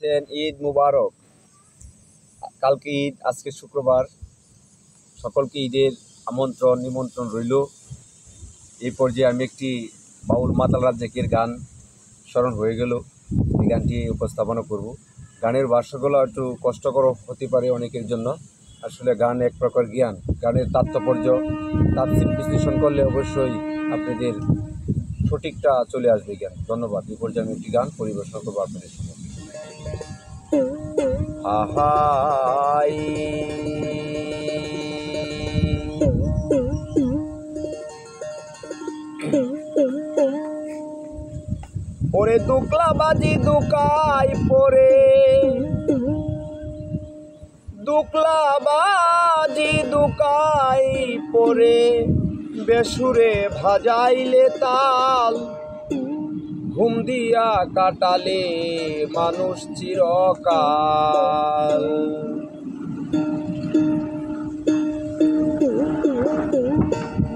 ঈদ মুবারক। কালকে ঈদ, আজকে শুক্রবার। সকলকে ঈদের আমন্ত্রণ নিমন্ত্রণ রইল। এই পর্যায়ে আমি একটি বাউল মাতাল রাজ্জাকের গান স্মরণ হয়ে গেল, এই গানটি উপস্থাপনা করব। গানের ভাষ্যগুলো একটু কষ্টকর হতে পারে অনেকের জন্য। আসলে গান এক প্রকার জ্ঞান, গানের তাৎপর্য তাফসীর বিশ্লেষণ করলে অবশ্যই আপনাদের সঠিকটা চলে আসবে জ্ঞান। ধন্যবাদ। এই পর্যায়ে আমি একটি গান পরিবেশন করবো আপনাদের সামনে। আহাই ওরে দুকলা বাজি দুকাই পরে, দুকলা বাজি দুকাই পরে, বেসুরে ভাজাইলে তাল, ঘুম দিয়া কাটালে মানুষ চিরকাল।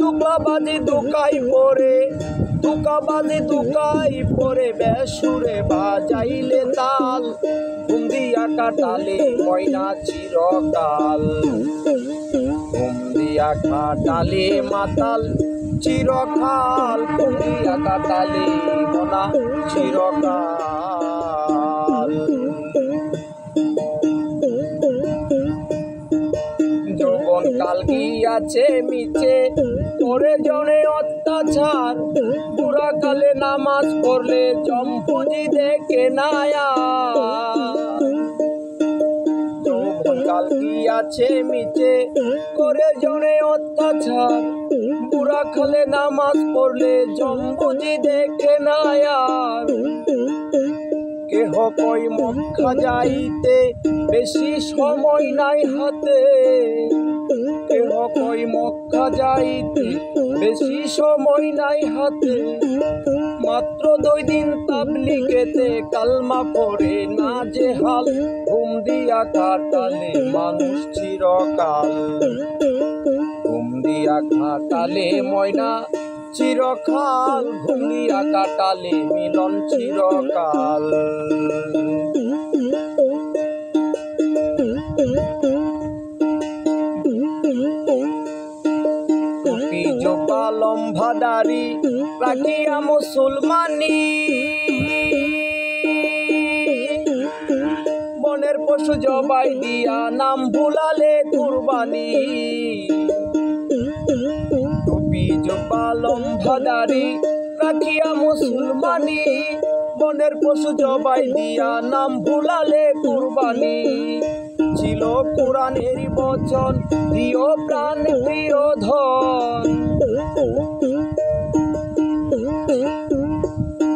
দুকলা বাজি দুকাই পরে, দুকা বাজি দুকাই পরে, বেসুরে বাজাইলে তাল, ঘুম দিয়া কাটালে ময়না চিরকাল। ঘুম দিয়া কাটালে মাতাল চিরকাল, ঘুম দিয়া কাটালে মনা চিরকাল। যৌবন কাল গিয়াছে মিছে করে জনে অত্যাচার, বুড়া কালে নামাজ পড়লে জমপুজি দেখে নায়া। যৌবন কাল গিয়াছে মিছে করে জনে অত্যাচার, বুড়া কালে নামাজ পড়লে জমপুজি দেখে নায়া। কেহ কই মক্কা যাইতে বেশি সময় নাই হাতে, কেহ কই মক্কা যাইতে বেশি সময় নাই হাতে, মাত্র 2 দিন তাবলীগেতে কালমা পড়ে না যে হাল, ঘুম দিয়া কাটালে মানুষ চিরকাল। ঘুম দিয়া কাটালে ময়না চিরকাল, ঘুম দিয়া কাটালে মিলন চিরকাল। টুপি জোপা লম্বা দাড়ি রাখিয়া মুসলমানি, বনের পশু জবাই দিয়া নাম ভুলালে কুরবানি। টুপি জোপা লম্বা দাড়ি রাখিয়া মুসলমানি, বনের পশু জবাই দিয়া নাম ভুলালে কুরবানি। ছিল কোরআনের বচন, প্রিয় প্রাণ প্রিয় ধন,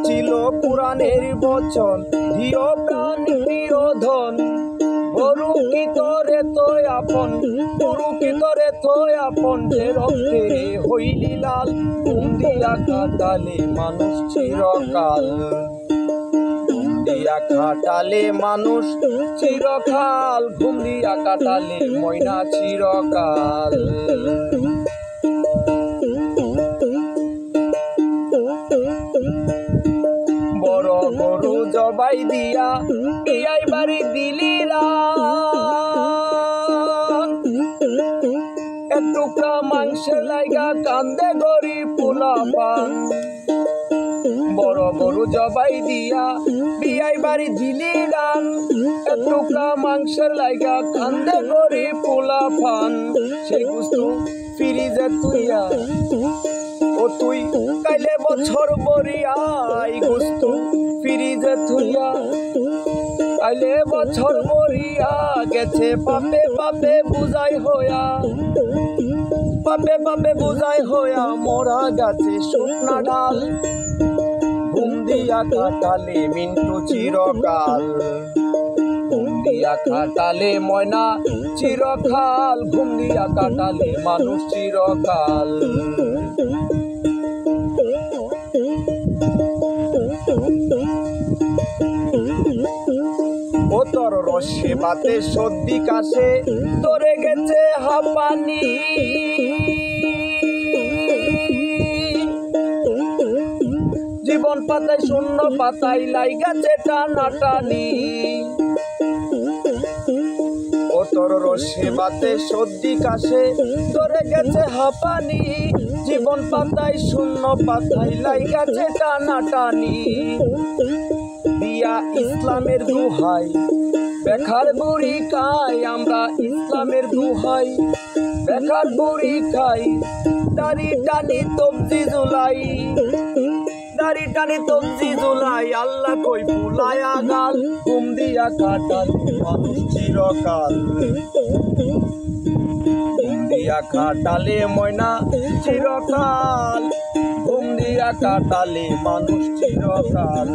ছিল কোরআনের বচন, প্রিয় প্রাণ প্রিয় ধন। গরু কি তোরে তোয় আপন, গরু কি তোরে তোয় আপন, যে রক্তে হইলি লাল, ঘুম দিয়া কাটালে মানুষ চিরকাল। ঘুম দিয়া কাটালে মানুষ চিরকাল, ঘুম দিয়া কাটালে ময়না চিরকাল। বড় গরু জবাই দিয়া বিয়াই বাড়ি দিলিরা, এক টুকরা মাংসের লাইগা কান্দে গরিব পোলাপান। বড় গরু জবাই দিয়া বিয়াই বাড়ি দিলিরা, এক টুকরা মাংসের লাইগা কান্দে গরিব পোলাপান। সেই গুস্তু ফিরিজে তুইয়া ও তুই কাইলে বছর বরিয়া, এই গুস্তু ফিরিজে তুইয়া কাইলে বছর বরিয়া। গেছে পাপে পাপে বুঝাই হইয়া, পাপে পাপে বুঝাই হইয়া, মোরা গাছে শুকনা ডাল, ঘুম দিয়া কাটালে মিন্টু চিরকাল। ঘুম দিয়া কাটালে ময়না চিরকাল, ঘুম দিয়া কাটালে মানুষ চিরকাল। ও তোর রসে বাতে সর্দি কাশে তোরে গেছে হাঁপানি, জীবন পাতায় শূন্য পাতায় লাইগাছে টানাটানি। বাতে সর্দি কাশে ধরে গেছে হাঁপানি, জীবন পাতায় শূন্য পাতায় লাইগাছে টানাটানি। দিয়া ইসলামের দোহাই বেকার বুড়ি খাই, আমরা ইসলামের দোহাই বেকার বুড়ি খাই। দাড়ি টানি তবজি জুলাই, দাড়ি টানি তবজি জুলাই, আল্লাহ কই ফুলায়া গাল, ঘুম দিয়া কাটাল মানুষ চিরকাল। ঘুম দিয়া কাটালে ময়না চিরকাল, ঘুম দিয়া কাটালে মানুষ চিরকাল।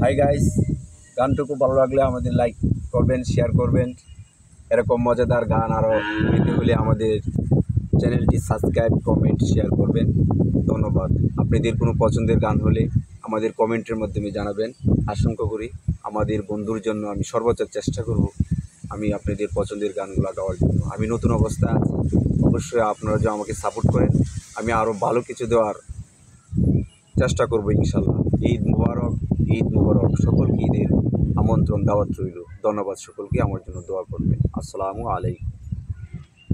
হাই গাইস, গানটুকু ভালো লাগলে আমাদের লাইক করবেন, শেয়ার করবেন। এরকম মজাদার গান আরও পেতে হলে আমাদের চ্যানেলটি সাবস্ক্রাইব, কমেন্ট, শেয়ার করবেন। ধন্যবাদ। আপনাদের কোনো পছন্দের গান হলে আমাদের কমেন্টের মাধ্যমে জানাবেন। আশঙ্কা করি আমাদের বন্ধুর জন্য আমি সর্বোচ্চ চেষ্টা করব আমি আপনাদের পছন্দের গানগুলো গাওয়ার জন্য। আমি নতুন অবস্থা আছি, অবশ্যই আপনারা যে আমাকে সাপোর্ট করেন আমি আরও ভালো কিছু দেওয়ার চেষ্টা করব ইনশাল্লাহ। ঈদ মুবারক, ঈদ মুবারক। সকলকে ঈদের আমন্ত্রণ দাওয়াত রইল। ধন্যবাদ সকলকে, আমার জন্য দোয়া করবেন। আসসালামু আলাইকুম।